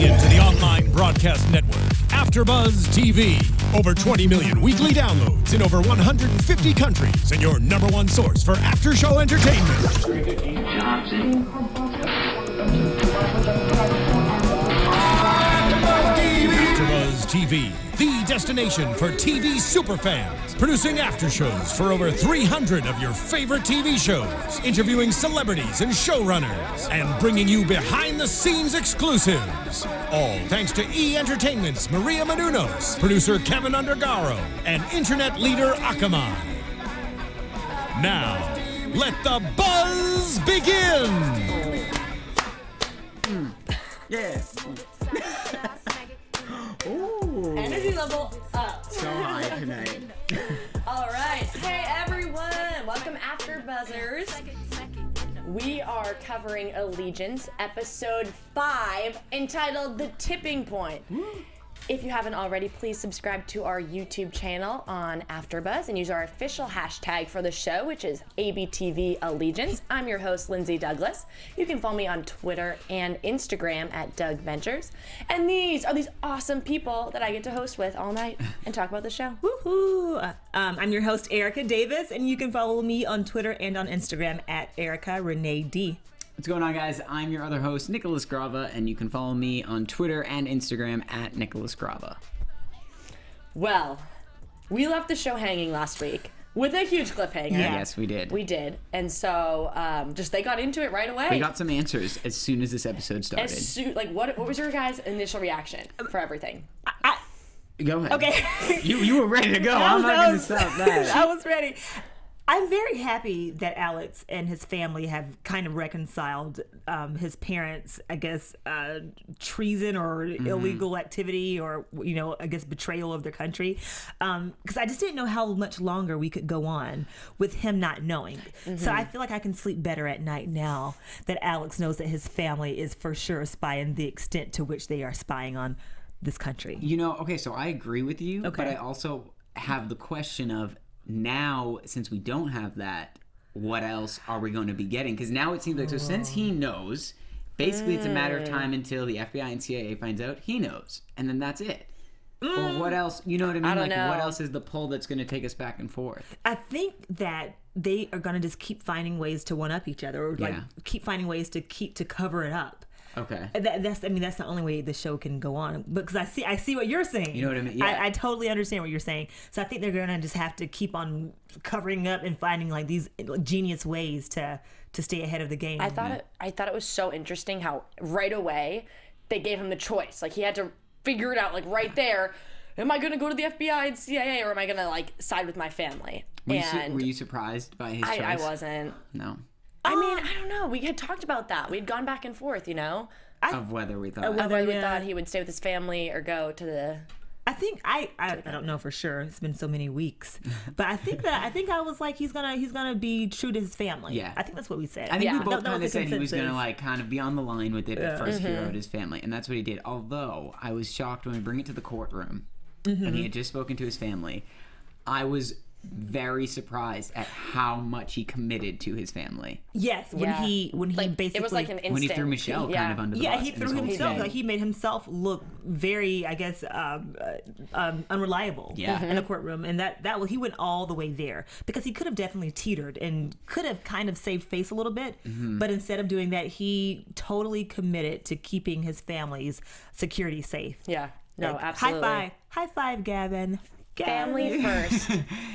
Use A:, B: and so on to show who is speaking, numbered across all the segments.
A: into the online broadcast network, AfterBuzz TV. Over 20 million weekly downloads in over 150 countries, and your #1 source for after-show entertainment. AfterBuzz TV, the destination for TV superfans, producing after-shows for over 300 of your favorite TV shows, interviewing celebrities and showrunners, and bringing you behind-the-scenes exclusives. All thanks to E! Entertainment's Maria Menounos, producer Kevin Undergaro, and internet leader Akamai. Now, let the buzz begin!
B: Yes. Ooh.
C: Energy level up.
B: So high tonight.
C: All right. Hey, everyone. Welcome, AfterBuzzers. We are covering Allegiance, episode 5, entitled The Tipping Point. If you haven't already, please subscribe to our YouTube channel on AfterBuzz and use our official hashtag for the show, which is ABTV Allegiance. I'm your host, Lindsey Douglas. You can follow me on Twitter and Instagram at Doug Ventures. And these are these awesome people that I get to host with all night and talk about the show.
D: Woohoo! I'm your host, Erica Davis, and you can follow me on Twitter and on Instagram at Erica Renee D.
B: What's going on, guys? I'm your other host, Nicholas Grava, and you can follow me on Twitter and Instagram at Nicholas Grava.
C: Well, we left the show hanging last week with a huge cliffhanger.
B: Yeah. Yes, we did.
C: We did. And so they got into it right away.
B: We got some answers as soon as this episode started.
C: What was your guys' initial reaction for everything?
B: Go ahead.
D: Okay.
B: You were ready to go. I'm not going to stop that.
D: I was ready. I'm very happy that Alex and his family have kind of reconciled his parents', I guess, treason or illegal activity or, I guess, betrayal of their country. Because I just didn't know how much longer we could go on with him not knowing. So I feel like I can sleep better at night now that Alex knows that his family is for sure spying the extent to which they are spying on this country.
B: Okay, so I agree with you, but I also have the question of, now, since we don't have that, what else are we going to be getting? Because now it seems like, so since he knows, basically it's a matter of time until the FBI and CIA finds out he knows. And then that's it. Or what else, you know what I mean?
C: I don't know.
B: What else is the pull that's going to take us back and forth?
D: I think that they are going to just keep finding ways to one-up each other or keep finding ways to cover it up.
B: Okay.
D: That's the only way the show can go on. Because I see what you're saying.
B: You know what I mean? Yeah.
D: I totally understand what you're saying. So I think they're gonna just have to keep on covering up and finding like these genius ways to stay ahead of the game.
C: I thought it was so interesting how right away they gave him the choice. Like he had to figure it out like right there. Am I gonna go to the FBI and CIA or am I gonna like side with my family?
B: Were you surprised by his choice?
C: I wasn't.
B: No.
C: I mean, I don't know. We had talked about that. We'd gone back and forth,
B: Of whether we thought.
C: Whether we thought he would stay with his family or go to the...
D: I think I don't know for sure. It's been so many weeks, but I think I was like he's gonna be true to his family.
B: Yeah,
D: I think that's what we said.
B: I think we both kind of said he was gonna like kind of be on the line with it, but first he wrote his family, and that's what he did. Although I was shocked when we bring it to the courtroom, and he had just spoken to his family. I was very surprised at how much he committed to his family.
D: Yes, when he basically
C: it was like an instant.
B: When he threw Michelle kind of under the bus.
D: Yeah, he threw himself. Like he made himself look very, I guess, unreliable in the courtroom, and that he went all the way there because he could have definitely teetered and could have kind of saved face a little bit, but instead of doing that, he totally committed to keeping his family's security safe.
C: Yeah, no, absolutely.
D: High five, Gavin.
C: Family first.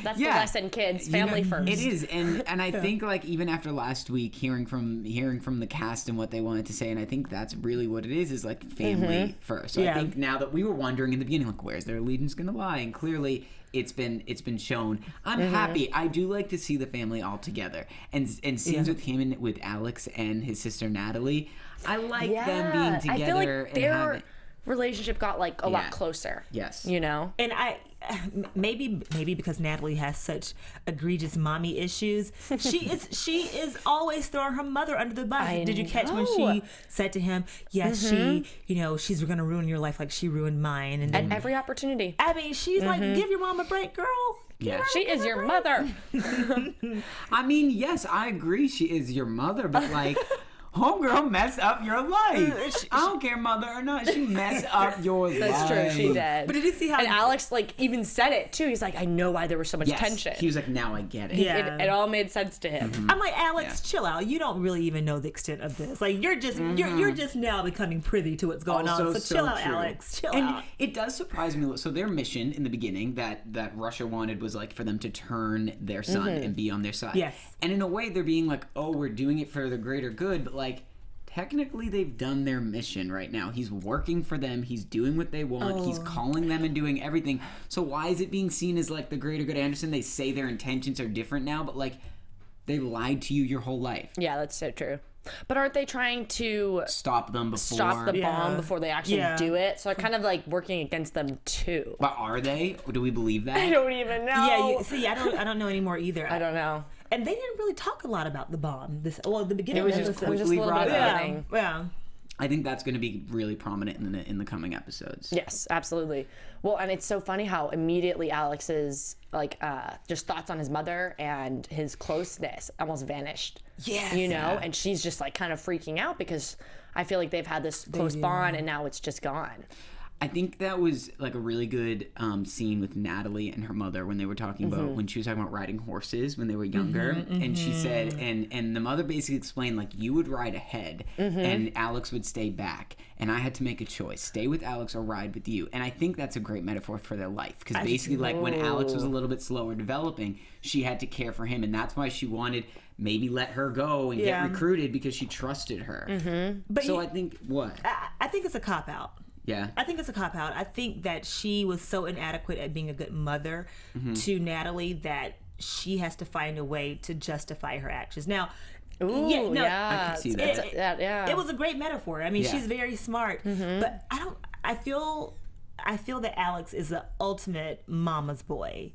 C: That's the lesson, kids. Family first.
B: It is, and I think like even after last week, hearing from the cast and what they wanted to say, and I think that's really what it is like family first. So I think now that we were wondering in the beginning, like where's their allegiance gonna lie, and clearly it's been shown. I'm happy. I do like to see the family all together, and scenes with him and with Alex and his sister Natalie. I like them being together.
C: I feel like their relationship got like a lot closer.
B: Yes,
D: and maybe because Natalie has such egregious mommy issues, she is always throwing her mother under the bus. Did you catch when she said to him, yes, she's gonna ruin your life like she ruined mine, and then,
C: at every opportunity.
D: I mean, she's like, give your mom a break, girl.
B: Yeah,
C: she is your mother.
B: I mean, yes, I agree, she is your mother, but like homegirl messed up your life. I don't care, mother or not. She messed up your life.
C: That's true. She did.
D: But did you see how?
C: And Alex like even said it too. He's like, I know why there was so much tension.
B: He was like, now I get it.
D: Yeah.
C: It all made sense to him.
D: I'm like, Alex, chill out. You don't really even know the extent of this. Like, you're just you're just now becoming privy to what's going on. So chill out, Alex. Chill out.
B: It does surprise me. So their mission in the beginning that Russia wanted was like for them to turn their son and be on their side.
D: Yes.
B: And in a way, they're being like, oh, we're doing it for the greater good, but like, technically they've done their mission right now. He's working for them. He's doing what they want. He's calling them and doing everything. So why is it being seen as like the greater good? I understand they say their intentions are different now, but like, they've lied to you your whole life.
C: Yeah, that's so true. But aren't they trying to
B: stop them before?
C: Stop the bomb before they actually do it? So they're kind of like working against them too.
B: But are they? Or do we believe that?
C: I don't even know.
D: Yeah, see, I don't know anymore either.
C: I don't know.
D: And they didn't really talk a lot about the bomb. At the beginning,
B: it was just quickly brought up.
D: Yeah.
B: I think that's going to be really prominent in the coming episodes.
C: Yes, absolutely. Well, and it's so funny how immediately Alex's like just thoughts on his mother and his closeness almost vanished.
D: Yes.
C: You know, and she's just like kind of freaking out because I feel like they've had this close bond and now it's just gone.
B: I think that was like a really good scene with Natalie and her mother when they were talking about when she was talking about riding horses when they were younger, and she said, and the mother basically explained like you would ride ahead and Alex would stay back, and I had to make a choice: stay with Alex or ride with you. And I think that's a great metaphor for their life because basically like when Alex was a little bit slower developing, she had to care for him, and that's why she wanted maybe let her go and get recruited because she trusted her. But so I think
D: I think it's a cop out.
B: Yeah.
D: I think it's a cop-out. I think that she was so inadequate at being a good mother to Natalie that she has to find a way to justify her actions. Now,
B: I can see that.
D: It was a great metaphor. I mean, she's very smart. But I feel that Alex is the ultimate mama's boy.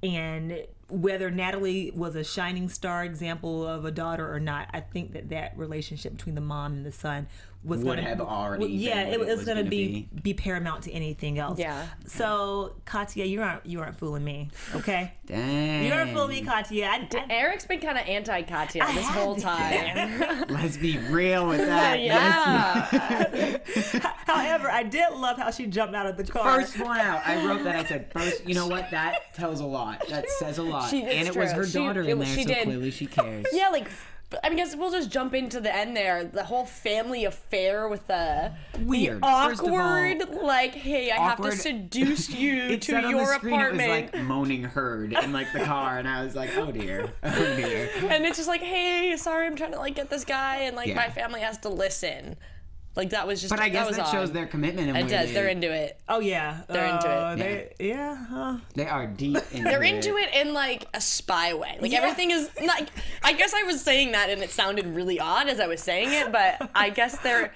D: And whether Natalie was a shining star example of a daughter or not, I think that relationship between the mom and the son was
B: would have already
D: it was going to be paramount to anything else.
C: Yeah.
D: So Katya, you aren't fooling me, okay?
B: Dang.
D: You aren't fooling me, Katya.
C: Eric's been kind of anti-Katya this whole time.
B: Let's be real with that.
C: Yeah.
D: However, I did love how she jumped out of the car.
B: First one out. I wrote that. I said, first, you know what? That tells a lot. That says a lot. And it was her daughter in there, so clearly she cares.
C: Yeah, like, I mean, I guess we'll just jump into the end there. The whole family affair with the
B: weird,
C: awkward, like, hey, I have to seduce you to your apartment.
B: It was like moaning herd in like the car, and I was like, oh dear, oh dear.
C: And it's just like, hey, sorry, I'm trying to like get this guy, and like my family has to listen. Like that was just.
B: But I guess that shows their commitment. And
C: it does. They're into it.
D: Oh yeah,
C: they're into it.
B: They are deep into it.
C: They're into it in like a spy way. Like everything is not. I guess I was saying that and it sounded really odd as I was saying it, but I guess they're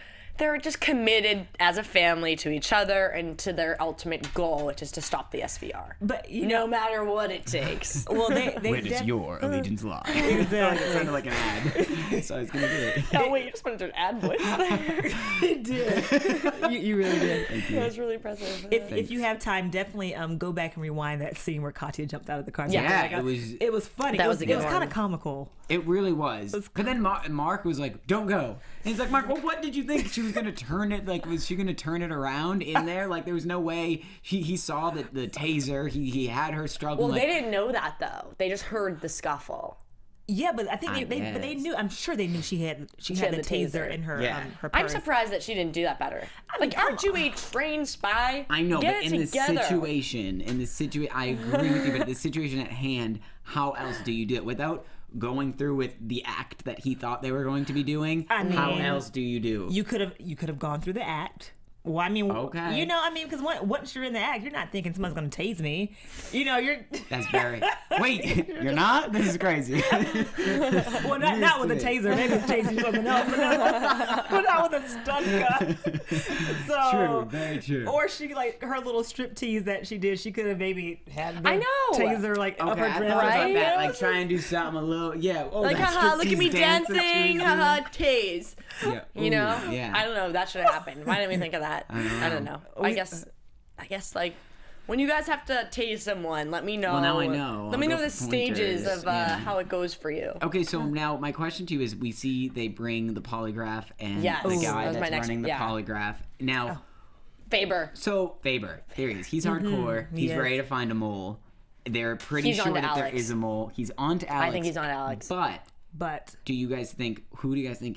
C: just committed as a family to each other and to their ultimate goal, which is to stop the SVR. But no matter what it takes.
D: Well, they
B: where does your allegiance lie?
D: Exactly.
B: It sounded like an ad, so I was gonna do it.
C: Oh wait, you just wanted to do an ad voice there.
D: It did. You really did.
B: Thank you.
C: That was really impressive.
D: If you have time, definitely go back and rewind that scene where Katya jumped out of the car.
B: Yeah,
D: it was funny.
C: That was
D: it was kind of comical.
B: It really was. But then Mark was like, "Don't go." And he's like, "Mark, well, what did you think she was gonna turn it? Like, was she gonna turn it around in there? Like, there was no way." He saw the taser. He had her struggling.
C: Well, they didn't know that though. They just heard the scuffle.
D: Yeah, but I think they knew. I'm sure they knew she had the taser in her her purse.
C: I'm surprised that she didn't do that better. Like, aren't you a trained spy?
B: I know,
C: Get
B: but
C: it
B: in
C: together.
B: the situation, I agree with you. But the situation at hand, how else do you do it without going through with the act that he thought they were going to be doing? How else do you do?
D: You could have gone through the act. Well, I mean,
B: okay.
D: You know, I mean, because once you're in the act, you're not thinking someone's going to tase me. You know, you're.
B: That's very. Wait, you're not? This is crazy.
D: Well, not with a taser. Maybe it's tasing something else, but not with a stun gun. So
B: true, very true.
D: Or she like her little strip tease that she did. She could have maybe had the
C: I know.
D: taser like up her
B: I
D: dress,
B: thought
C: right?
B: like that, like try and do something a little,
C: Like, haha, look at me dancing, haha, tase.
B: Yeah.
C: You know?
B: Yeah.
C: I don't know. That should have happened. Why didn't we think of that? I don't know. I guess like When you guys have to tase someone, let me know.
B: Well, now I know.
C: Let me know the stages of how it goes for you.
B: Okay, so now my question to you is, we see they bring the polygraph and the guy that's running the polygraph. Now,
C: Faber.
B: So, Faber, there he is. He's hardcore. He's ready to find a mole. They're pretty sure that there is a mole. He's on to Alex.
C: I think he's on Alex.
B: But who do you guys think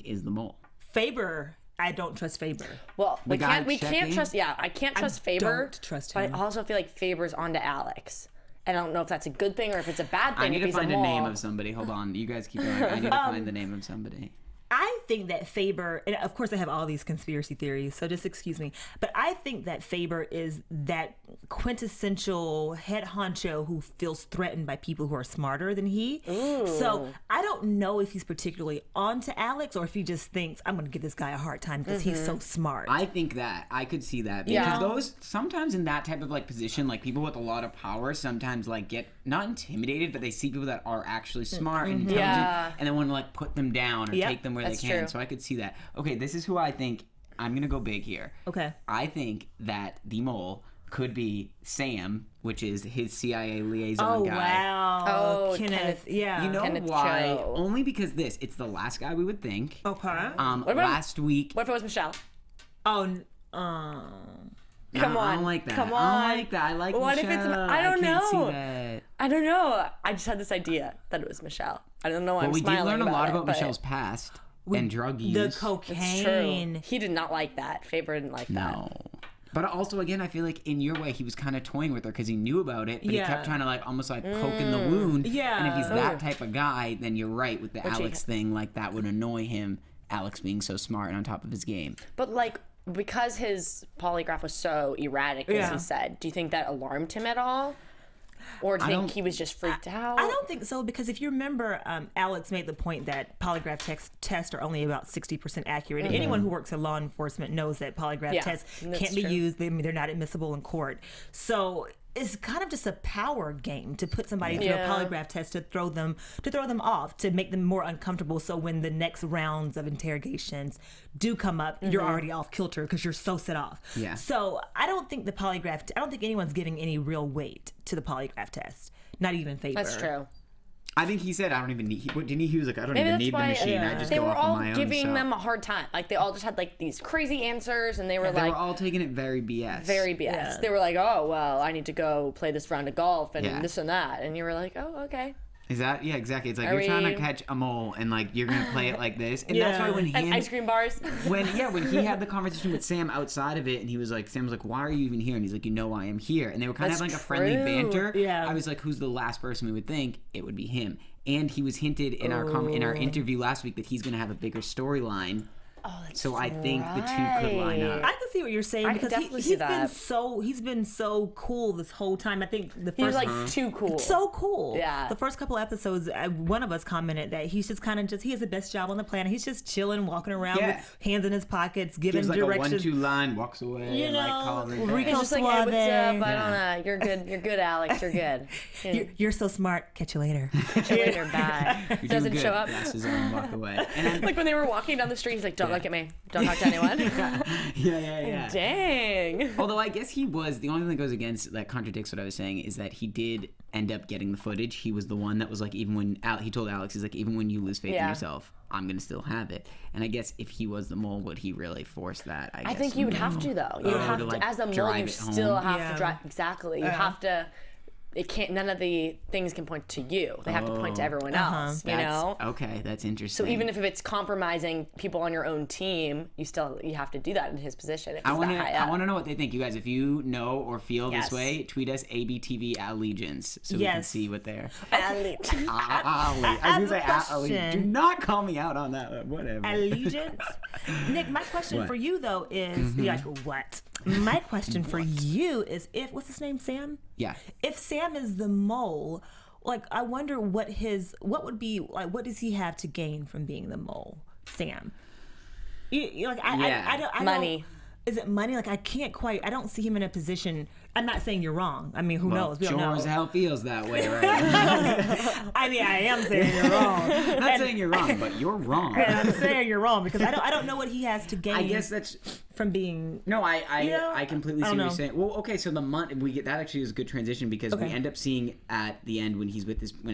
B: is the mole?
D: Faber. I don't trust Faber.
C: Well, we can't trust. Yeah, I can't trust Faber.
D: Don't trust him.
C: But I also feel like Faber's onto Alex, and I don't know if that's a good thing or if it's a bad thing.
B: I need to find a name of somebody. Hold on, you guys keep going. I need to find the name of somebody.
D: I think that Faber, and of course I have all these conspiracy theories, so just excuse me, but I think that Faber is that quintessential head honcho who feels threatened by people who are smarter than he.
C: Ooh.
D: So I don't know if he's particularly onto Alex or if he just thinks, I'm going to give this guy a hard time because he's so smart.
B: I think that. I could see that. Because those, sometimes in that type of like position, like people with a lot of power sometimes like get, not intimidated, but they see people that are actually smart and intelligent and they want to like put them down or take them where they can. So I could see that. Okay, this is who I think. I'm going to go big here. Okay. I think that the mole could be Sam, which is his CIA liaison guy.
D: Wow.
C: Oh,
D: Kenneth. Yeah.
B: You know
C: Kenneth
B: why?
C: Cho.
B: Only because it's the last guy we would think.
D: Okay.
B: Last week.
C: What if it was Michelle?
D: Come
C: on.
B: I don't like that.
C: Come on.
B: I don't like that. I like
C: what
B: Michelle.
C: If it's? I don't
B: can't
C: know.
B: See that.
C: I don't know. I just had this idea that it was Michelle. I don't know why I'm smiling.
B: We did learn a lot about
C: it,
B: Michelle's past and drug use.
D: The cocaine.
C: It's true. He did not like that. Faber didn't like that.
B: No. But also, again, I feel like in your way, he was kind of toying with her because he knew about it, but he kept trying to like almost like poke in the wound. Yeah. And if he's that type of guy, then you're right with the Alex thing. Like that would annoy him. Alex being so smart and on top of his game.
C: But like, because his polygraph was so erratic, as he said, do you think that alarmed him at all? Or do you think he was just freaked out?
D: I don't think so, because if you remember, Alex made the point that polygraph tests are only about 60% accurate. And anyone who works in law enforcement knows that polygraph tests can't be used. They're not admissible in court. So it's kind of just a power game to put somebody through a polygraph test to throw them off, to make them more uncomfortable. So when the next rounds of interrogations do come up, you're already off kilter because you're so set off. Yeah. So I don't think I don't think anyone's giving any real weight to the polygraph test. Not even Faber.
C: That's true.
B: I think he said, I don't even need, he was like, I don't even need the machine. I just go off on my own.
C: They were all giving them a hard time. Like, they all just had, like, these crazy answers, and they were
B: they were all taking it very BS.
C: Very BS. Yeah. They were like, oh, well, I need to go play this round of golf, and this and that. And you were like, oh, okay.
B: Is that? Yeah, exactly. It's like you're trying to catch a mole, and, like, you're going to play it like this. And that's why when
C: and ice cream bars.
B: when he had the conversation with Sam outside of it, and he was like, Sam was like, why are you even here? And he's like, you know why I'm here. And they were kind of having like a friendly banter. Yeah. I was like, who's the last person we would think? It would be him. And he was hinted in our interview last week that he's going to have a bigger storyline.
C: Oh, that's
B: so I think the two could line up.
D: I can see what you're saying because he's been so cool this whole time. I think the first
C: he was like too cool,
D: so cool. Yeah. The first couple episodes, one of us commented that he's just kind of he has the best job on the planet. He's just chilling, walking around with hands in his pockets, giving directions.
B: Like a 1-2 line, walks away.
D: You know,
B: and like calls it
C: he's just like, hey, what's up? I don't know. You're good. You're good, Alex. You're good.
D: You're so smart. Catch you later.
C: Catch you later. Bye.
B: Doesn't
C: show up.
B: Glasses on, walk away. And
C: like when they were walking down the street, he's like, don't look at me. Don't talk to anyone.
B: Yeah.
C: Dang.
B: Although I guess he was, the only thing that goes against, that contradicts what I was saying, is that he did end up getting the footage. He was the one that was like, even when, he told Alex, he's like, even when you lose faith in yourself, I'm going to still have it. And I guess if he was the mole, would he really force that? I think
C: you would have to, though. You would have to, like, as a mole, you still have to drive. Exactly. You have to. It can't. None of the things can point to you. They have to point to everyone else. You know.
B: Okay, that's interesting.
C: So even if it's compromising people on your own team, you have to do that in his position.
B: I want to know what they think, you guys. If you know or feel this way, tweet us ABTV Allegiance so we can see what they're.
C: Allegiance.
B: I was gonna say Allegiance. Do not call me out on that. Whatever.
D: Allegiance. Nick, my question for you though is like what? My question for you is what's his name, Sam?
B: Yeah.
D: If Sam is the mole, like I wonder what would be like, what does he have to gain from being the mole, Sam? I don't
C: money.
D: Is it money? Like I don't see him in a position. I'm not saying you're wrong. I mean, who knows? We don't know.
B: Sure as hell feels that way right now.
D: I mean, I am saying you're wrong.
B: Not saying you're wrong, but you're wrong.
D: And I'm saying you're wrong because I don't know what he has to gain.
B: I guess that's
D: from being.
B: No, I completely see what you're saying. Well, okay, so the month that actually is a good transition because we end up seeing at the end when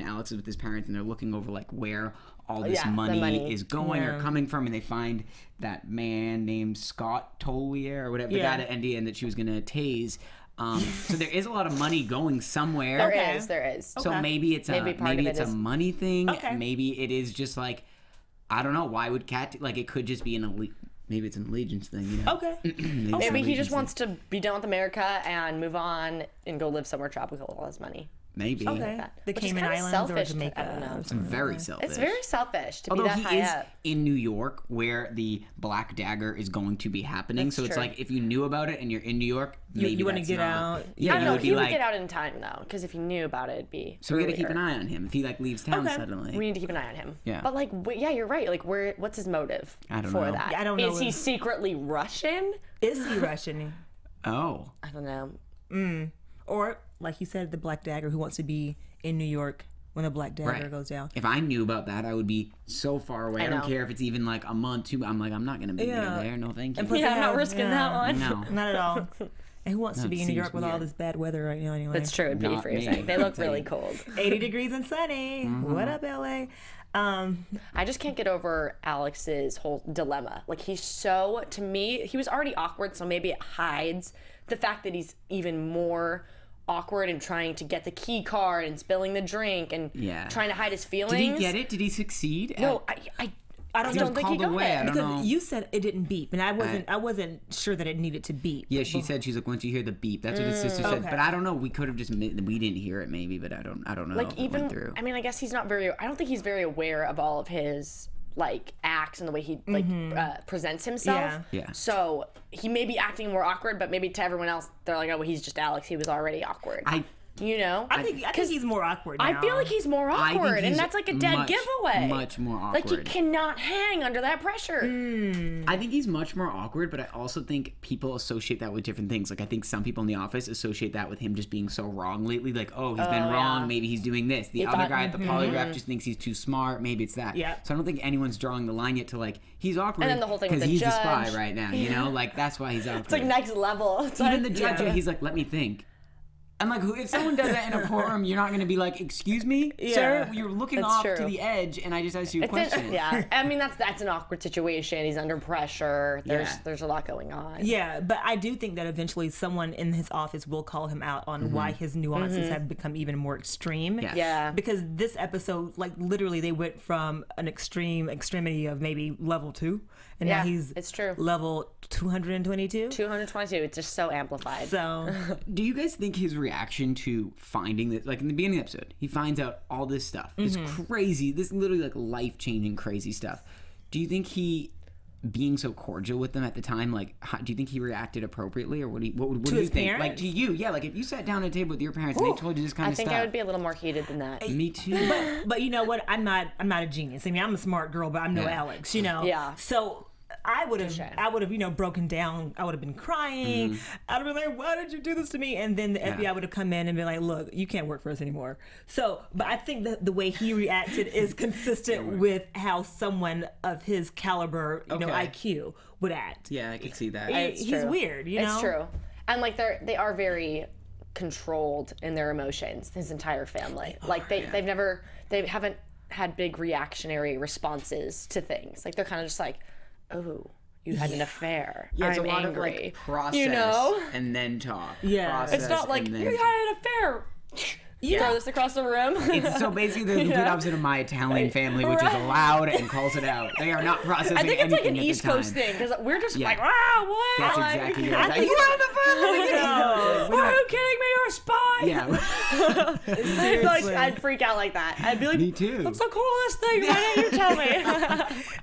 B: Alex is with his parents and they're looking over like where all this money is going or coming from, and they find that man named Scott Tolier or whatever, the guy at NDN that she was gonna tase. So there is a lot of money going somewhere.
C: There is.
B: So maybe it's a money thing. Okay. Maybe it is just like, I don't know. Why would Katya, like, it could just be maybe it's an allegiance thing, you know?
C: Okay. Maybe he just wants to be done with America and move on and go live somewhere tropical with all his money.
B: Maybe.
D: Okay. The Cayman Islands or Jamaica.
C: I don't know.
B: It's very selfish.
C: It's very selfish to
B: be
C: that high up.
B: Although he is in New York where the Black Dagger is going to be happening. That's so it's like if you knew about it and you're in New York, maybe
D: you want to get out.
C: Yeah, I don't know. He would get out in time though, because if he knew about it, it'd be
B: So we got to keep an eye on him if he like leaves town suddenly.
C: We need to keep an eye on him.
B: Yeah.
C: But like, yeah, you're right. Like, what's his motive for that?
D: I don't know.
C: Is he secretly Russian?
D: Is he Russian?
B: Oh.
C: I don't know.
D: Or like you said, the Black Dagger who wants to be in New York when the Black Dagger goes down.
B: If I knew about that, I would be so far away. I don't care if it's even like a month, 2. I'm like, I'm not going to be there. No, thank you.
C: I'm not risking that one.
B: No.
D: Not at all. And who wants to be in New York with all this bad weather right now anyway?
C: That's true. It'd be freezing. They look really cold.
D: 80 degrees and sunny. What up, LA?
C: I just can't get over Alex's whole dilemma. Like, to me, he was already awkward, so maybe it hides the fact that he's even more awkward and trying to get the key card and spilling the drink and trying to hide his feelings.
B: Did he get it? Did he succeed?
C: No, I don't think he got it.
D: Because you said it didn't beep, and I wasn't sure that it needed to beep.
B: Yeah, she's like, once you hear the beep, that's what his sister said. But I don't know. We could have we didn't hear it maybe, but I don't know.
C: Like even, I mean, I guess I don't think he's very aware of all of his like acts and the way he presents himself.
B: Yeah.
C: So he may be acting more awkward, but maybe to everyone else, they're like, oh, well, he's just Alex. He was already awkward. I think
D: he's more awkward now.
C: I feel like he's more awkward, and that's like a dead giveaway.
B: Much more awkward.
C: Like, he cannot hang under that pressure.
B: I think he's much more awkward, but I also think people associate that with different things. Like, I think some people in the office associate that with him just being so wrong lately. Like, oh, he's been wrong. Maybe he's doing this. The other guy at the Polygraph just thinks he's too smart. Maybe it's that.
D: Yeah.
B: So I don't think anyone's drawing the line yet to, like, he's awkward.
C: And then the whole thing with the
B: he's
C: judge.
B: a spy right now, you know? Like, that's why he's awkward.
C: It's like next level. It's
B: even the judge, he's like, let me think. I'm like, if someone does that in a courtroom, you're not going to be like, excuse me, sir? You're looking off to the edge, and I just asked you a question.
C: I mean, that's an awkward situation. He's under pressure. There's a lot going on.
D: Yeah, but I do think that eventually someone in his office will call him out on why his nuances have become even more extreme.
C: Yeah.
D: Because this episode, like, literally, they went from an extremity of maybe level 2, and now he's level 222.
C: 222. It's just so amplified.
D: So,
B: do you guys think his reaction to finding this, like in the beginning of the episode, he finds out all this stuff, this crazy, this literally like life-changing crazy stuff. Do you think he, being so cordial with them at the time, like, do you think he reacted appropriately, or what do you think?
D: Parents?
B: Like, to you, like if you sat down at a table with your parents and they told you this kind of stuff.
C: I think I would be a little more heated than that.
B: Me too.
D: But you know what? I'm not a genius. I mean, I'm a smart girl, but I'm no Alex. You know.
C: Yeah.
D: So I would have, broken down. I would have been crying. I'd have been like, why did you do this to me? And then the FBI would have come in and been like, look, you can't work for us anymore. So, but I think that the way he reacted is consistent with how someone of his caliber, you know, IQ would act.
B: Yeah, I could see that.
D: He's weird, you know?
C: It's true. And like they are very controlled in their emotions, his entire family. They haven't had big reactionary responses to things. Like, they're kind of just like, oh, you had an affair.
B: Yeah, it's
C: I'm
B: a lot
C: angry.
B: of like process,
C: you know?
B: And then talk.
D: Yeah,
C: it's not like you had an affair. You throw this across the room.
B: It's so basically the complete opposite of my Italian family, which is loud and calls it out. They are not processing anything.
C: I think it's like an East Coast thing, because we're just like, what?
B: That's exactly right. You were on the phone.
C: Are you kidding me? You're a spy.
B: Yeah.
C: I'd freak out like that. I'd be like,
B: me too.
C: What's the coolest thing? Why didn't you tell me?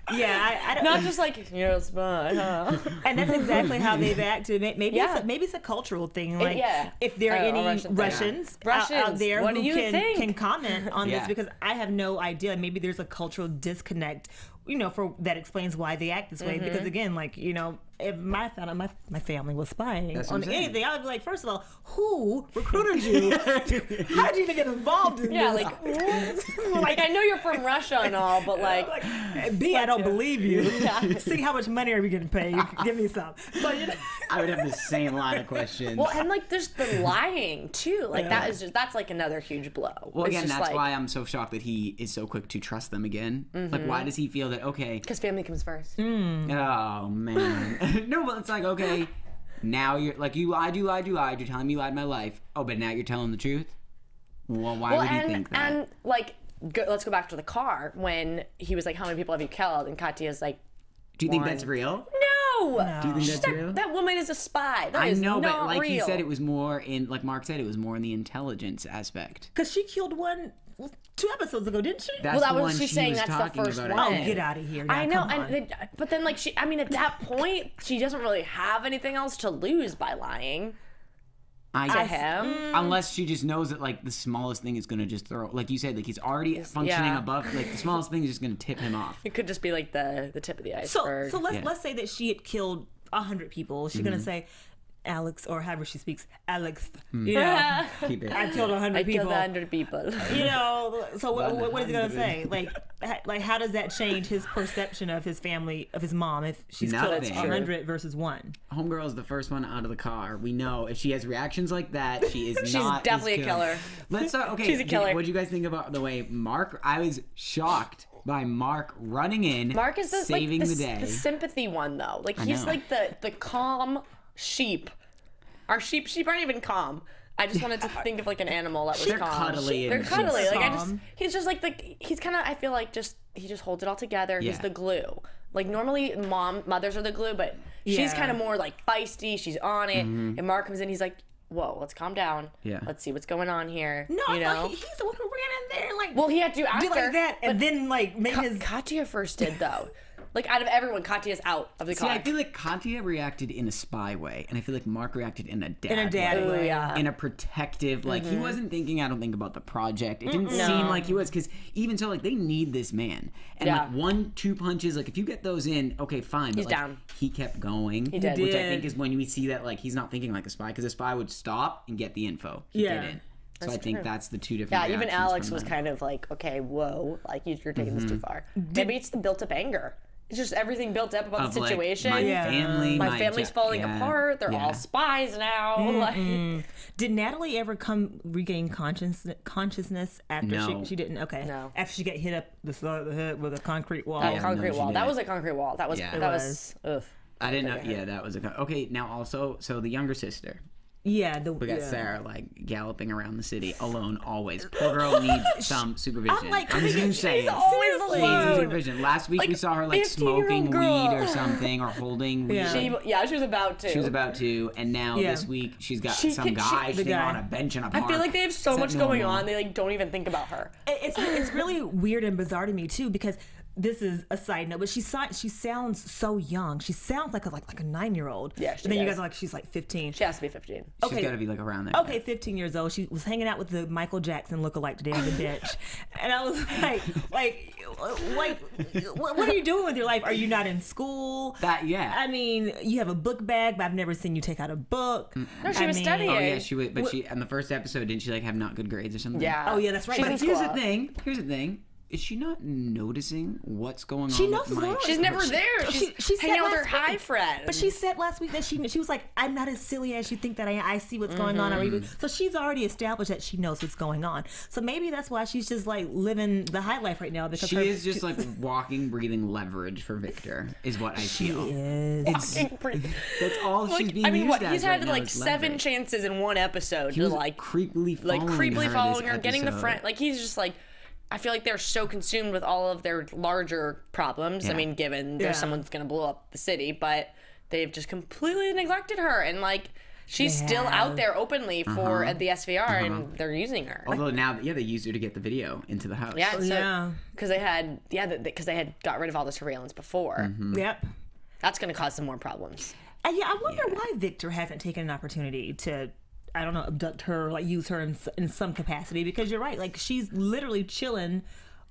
D: I don't,
C: not just like, you're a spy, huh?
D: And that's exactly how they've acted. Maybe it's a cultural thing. Like, if there are any Russians out there who can comment on this, because I have no idea. Maybe there's a cultural disconnect that explains why they act this way. Because again, like, if I found out my family was spying on anything, I would be like, first of all, who recruited you? How did you even get involved in this?
C: Like I know you're from Russia and all, but like
D: B, I don't believe you. C, how much money are we getting paid? Give me some. So,
B: I would have the same line of questions.
C: Well, and like there's the lying too. Like that's like another huge blow.
B: Well, again, that's why I'm so shocked that he is so quick to trust them again. Like, why does he feel that, okay.
C: Because family comes first.
B: Oh, man. No, but it's like, okay, now you're, like, you lied. You're telling me you lied my life. Oh, but now you're telling the truth? Well, why would he think that?
C: And, like, let's go back to the car when he was like, how many people have you killed? And Katya's like,
B: do you think that's real?
C: No.
B: Do you think that's real?
C: That woman is a spy. That
B: I
C: is
B: know,
C: not
B: but like
C: real.
B: he said, it was more in, like Mark said, it was more in the intelligence aspect.
D: Because she killed one 2 episodes ago, didn't she?
B: That's
C: that
B: the
C: was
B: one
C: she's
B: she
C: saying
B: was
C: that's the
B: talking
C: first
B: about.
C: one.
D: Oh, get out of here. Now,
C: I know,
D: come on.
C: but then like at that point, she doesn't really have anything else to lose by lying. To him,
B: unless she just knows that like the smallest thing is gonna just throw, like you said, like he's already functioning above, like the smallest thing is just gonna tip him off.
C: It could just be like the tip of the iceberg.
D: So let's say that she had killed 100 people. She's gonna say, Alex, or however she speaks, Alex.
B: Keep it.
D: I killed 100 people.
C: Killed 100 people.
D: So what is he gonna say? Like how does that change his perception of his family, of his mom, if she's killed 100 versus 1?
B: Homegirl is the first one out of the car. We know if she has reactions like that, she is
C: She's
B: not.
C: definitely a killer.
B: Let's start. Okay,
C: She's a killer.
B: What do you guys think about the way Mark? I was shocked by Mark running in.
C: Mark is
B: saving the day.
C: The sympathy one though. Like he's like the calm sheep. Our sheep aren't even calm. I just wanted to think of like an animal that was
B: They're
C: calm.
B: cuddly.
C: They're cuddly. Like
D: calm.
C: he's just like he's kind of. I feel like he just holds it all together. He's the glue. Like normally mothers are the glue, but she's kind of more like feisty. She's on it. And Mark comes in. He's like, whoa, let's calm down.
B: Yeah.
C: Let's see what's going on here.
D: No, he's the one who ran in there. Like,
C: well, he had to after.
D: do like that, and then like made his.
C: Katya first did though. Like, out of everyone, Katya's out of the car.
B: See, I feel like Katya reacted in a spy way, and I feel like Mark reacted in a dad
D: way.
C: Yeah.
B: In a protective, like, he wasn't thinking, I don't think, about the project. It didn't seem like he was, because even so, like, they need this man. And, like, 1-2 punches, like, if you get those in, okay, fine. But,
C: He's
B: like,
C: down.
B: He kept going.
C: He did.
B: Which I think is when we see that, like, he's not thinking like a spy, because a spy would stop and get the info. He didn't. So I think that's the two different
C: Yeah, even
B: reactions
C: Alex
B: from
C: was
B: them.
C: kind of like, okay, whoa, like, you're taking this too far. Maybe it's the built-up anger. It's just everything built up about the situation.
B: Like, my
C: family's falling apart. They're all spies now. Like,
D: did Natalie ever regain consciousness after she didn't? Okay.
C: No.
D: After she got hit up the side of the head with a concrete wall.
C: that concrete
B: she
C: wall. That
B: didn't.
C: was a concrete wall. That was. Ugh.
B: I didn't know. Yeah, that was okay. Now also, so the younger sister.
D: Yeah,
B: We got Sarah like galloping around the city alone always. Poor girl needs some supervision. I'm just gonna say
C: She's always
B: she needs
C: alone.
B: supervision. Last week we saw her like
C: 15-year-old
B: smoking
C: girl.
B: weed or something, or holding weed.
C: She was about to.
B: She was about to, and now this week she's got some guy sitting on a bench in a park.
C: I feel like they have so
B: Is that
C: much going
B: normal?
C: on. They like don't even think about her.
D: It's really weird and bizarre to me too, because this is a side note, but she sounds so young. She sounds like a 9-year-old.
C: Yeah, she
D: But then you
C: does.
D: guys are like, she's like 15.
C: She has to be 15.
B: She's got to be like around there.
D: Okay, 15 years old. She was hanging out with the Michael Jackson lookalike today on the bench, and I was like, what are you doing with your life? Are you not in school? I mean, you have a book bag, but I've never seen you take out a book.
C: No, she was studying.
B: Oh yeah, she was. But she in the first episode, didn't she like have not good grades or something?
C: Yeah.
D: Oh yeah, that's right.
C: She's
D: But
C: in
B: Here's
C: school.
B: the thing. Is she not noticing what's going on?
D: She knows what's
B: with
D: going
B: Mike?
D: on.
C: She's never there. She's hanging out with her high friend.
D: But she said last week that she was like, I'm not as silly as you think that I see what's going on. So she's already established that she knows what's going on. So maybe that's why she's just like living the high life right now, because
B: She is just like walking, breathing leverage for Victor, is what I feel. That's all she's being used as
C: he's had
B: right now
C: like
B: is
C: 7
B: leverage.
C: chances in one episode
B: He
C: to
B: was
C: like
B: creepily
C: following her, getting the
B: friend.
C: friend. Like he's just like, I feel like they're so consumed with all of their larger problems.
B: Yeah.
C: I mean, given there's someone that's gonna blow up the city, but they've just completely neglected her, and like she's still out there openly for at the SVR, and they're using her.
B: Although now, they used her to get the video into the house.
C: Yeah, because they had got rid of all the surveillance before.
D: Yep.
C: That's gonna cause some more problems.
D: And I wonder why Victor hasn't taken an opportunity to, I don't know, abduct her, like use her in some capacity, because you're right, like she's literally chilling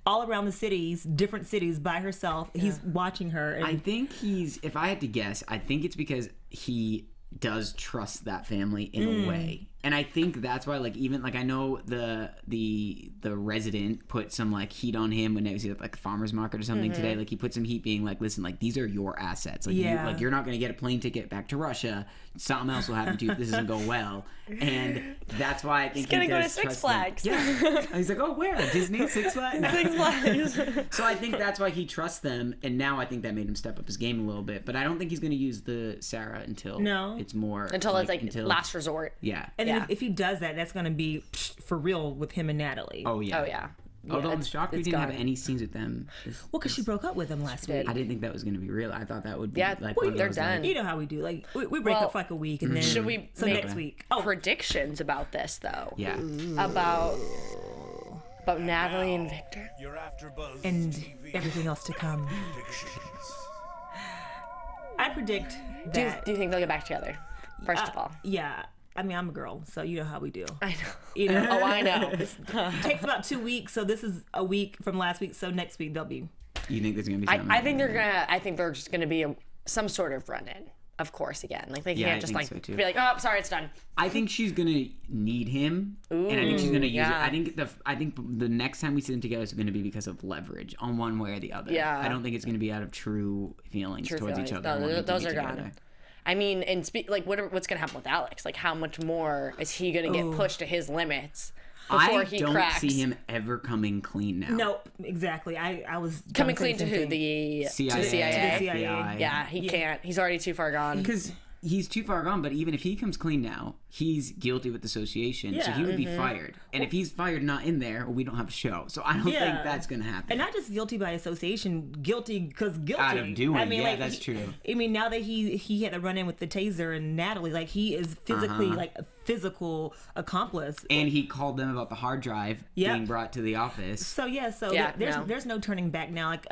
D: all around the cities, different cities by herself. He's watching her. And
B: I think if I had to guess, I think it's because he does trust that family in a way. And I think that's why, like, even like I know the resident put some like heat on him when he was at like the farmer's market or something today. Like he put some heat, being like, "Listen, like these are your assets. Like, you're not going to get a plane ticket back to Russia. Something else will happen to you if this doesn't go well." And that's why I think
C: he's gonna go to Six Flags.
B: Yeah, and he's like, "Oh, where? Disney, Six Flags."
C: Six Flags.
B: So I think that's why he trusts them, and now I think that made him step up his game a little bit. But I don't think he's going to use the Sarah until it's more
C: it's like last resort.
B: Yeah,
D: and if he does that, that's going to be for real with him and Natalie.
B: Oh yeah.
C: Oh yeah.
B: Although I'm shocked we didn't have any scenes with them.
D: Well, because she broke up with him last week.
B: I didn't think that was going to be real. I thought that would be like
C: they're done.
D: You know how we do. Like we break up for like a week, and then
C: should we make
D: next week
C: predictions about this though?
B: Yeah.
C: About Natalie and Victor
D: and everything else to come. I predict that.
C: Do you think they'll get back together? First of all,
D: yeah. I mean, I'm a girl, so you know how we do.
C: I know.
D: You know?
C: Oh, I know.
D: It takes about 2 weeks, so this is a week from last week. So next week they'll be.
B: You think there's gonna be something?
C: I think they're just gonna be some sort of run-in, of course. Again, like they can't just like be like, oh, sorry, it's done.
B: I think she's gonna need him, and I think she's gonna use it. I think the next time we see them together is gonna be because of leverage on one way or the other.
C: Yeah.
B: I don't think it's gonna be out of true feelings towards each other.
C: No, those are gone. I mean, and what's going to happen with Alex? Like, how much more is he going to get pushed to his limits before he cracks?
B: I don't see him ever coming clean now.
D: Nope, exactly. I was
C: coming clean to who? The CIA.
D: To the CIA.
C: Yeah, he can't. He's already too far gone.
B: Because he's too far gone, but even if he comes clean now, he's guilty with association, so he would be fired. And if he's fired, not in there, we don't have a show. So I don't think that's going to happen.
D: And not just guilty by association, guilty because guilty.
B: Out of doing,
D: I mean, like,
B: that's true.
D: I mean, now that he had to run in with the taser and Natalie, like he is physically like a physical accomplice.
B: And he called them about the hard drive being brought to the office.
D: So there's no turning back now. Like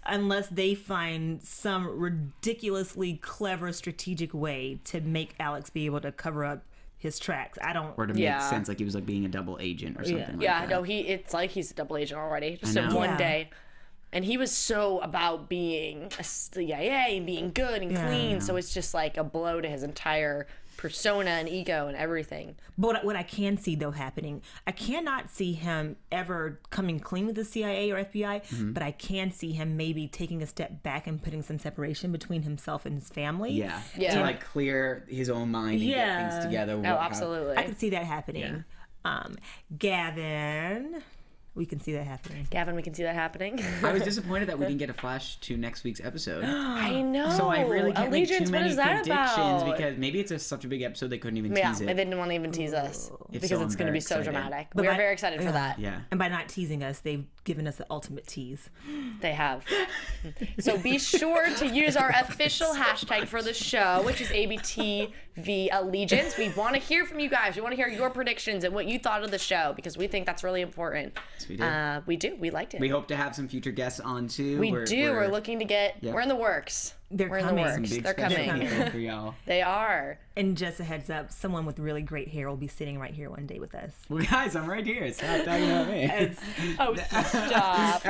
D: unless they find some ridiculously clever strategic way to make Alex be able to cover up his tracks. Or
B: to make sense, like he was like being a double agent or something like that.
C: No, it's like he's a double agent already. Just in one day. And he was so about being a CIA and being good and clean, so it's just like a blow to his entire persona and ego and everything.
D: But what I can see though happening, I cannot see him ever coming clean with the CIA or FBI, but I can see him maybe taking a step back and putting some separation between himself and his family.
B: Yeah. To like clear his own mind and get things together.
C: Oh, absolutely.
D: I could see that happening. Gavin, we can see that happening.
C: We can see that happening.
B: I was disappointed that we didn't get a flash to next week's episode.
C: I know.
B: So I really can't make too many predictions
C: about?
B: Because maybe it's such a big episode they couldn't even tease it.
C: They didn't want to even tease us because it's going to be so dramatic.
D: But
C: we're very excited for that.
B: Yeah.
D: And by not teasing us, they've given us the ultimate tease.
C: They have. So be sure to use our official hashtag for the show, which is ABTV Allegiance. We want to hear from you guys. We want to hear your predictions and what you thought of the show because we think that's really important.
B: Yes,
C: we do. We liked it.
B: We hope to have some future guests on too.
C: We're looking to get. We're in the works.
D: We're coming.
C: In the works. They're coming.
B: For y'all.
C: They are.
D: And just a heads up, someone with really great hair will be sitting right here one day with us.
B: Well, guys, I'm right here. Stop talking about me.
C: Stop.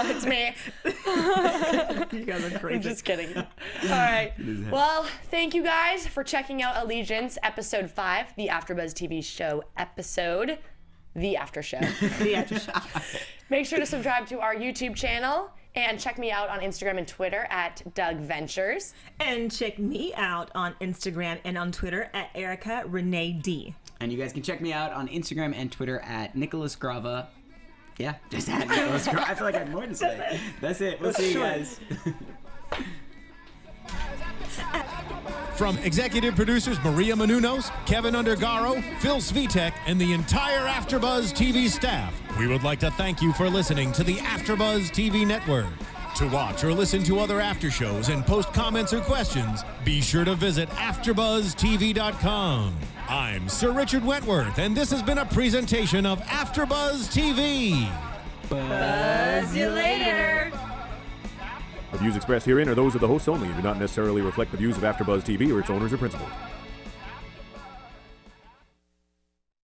C: It's me.
D: You guys are crazy.
C: I'm just kidding. All right. Well, thank you guys for checking out Allegiance Episode 5, the AfterBuzz TV show episode, The After Show.
D: The After Show.
C: Make sure to subscribe to our YouTube channel and check me out on Instagram and Twitter at Doug Ventures.
D: And check me out on Instagram and on Twitter at Erica Renee D.
B: And you guys can check me out on Instagram and Twitter at Nicholas Grava. Yeah, just at Nicholas Grava. I feel like I have more to say. That's it. We'll see you guys.
A: From executive producers Maria Menounos, Kevin Undergaro, Phil Svitek, and the entire AfterBuzz TV staff, we would like to thank you for listening to the AfterBuzz TV network. To watch or listen to other after shows and post comments or questions, be sure to visit AfterBuzzTV.com. I'm Sir Richard Wentworth, and this has been a presentation of AfterBuzz TV.
C: Buzz you later.
E: The views expressed herein are those of the hosts only and do not necessarily reflect the views of AfterBuzz TV or its owners or principals.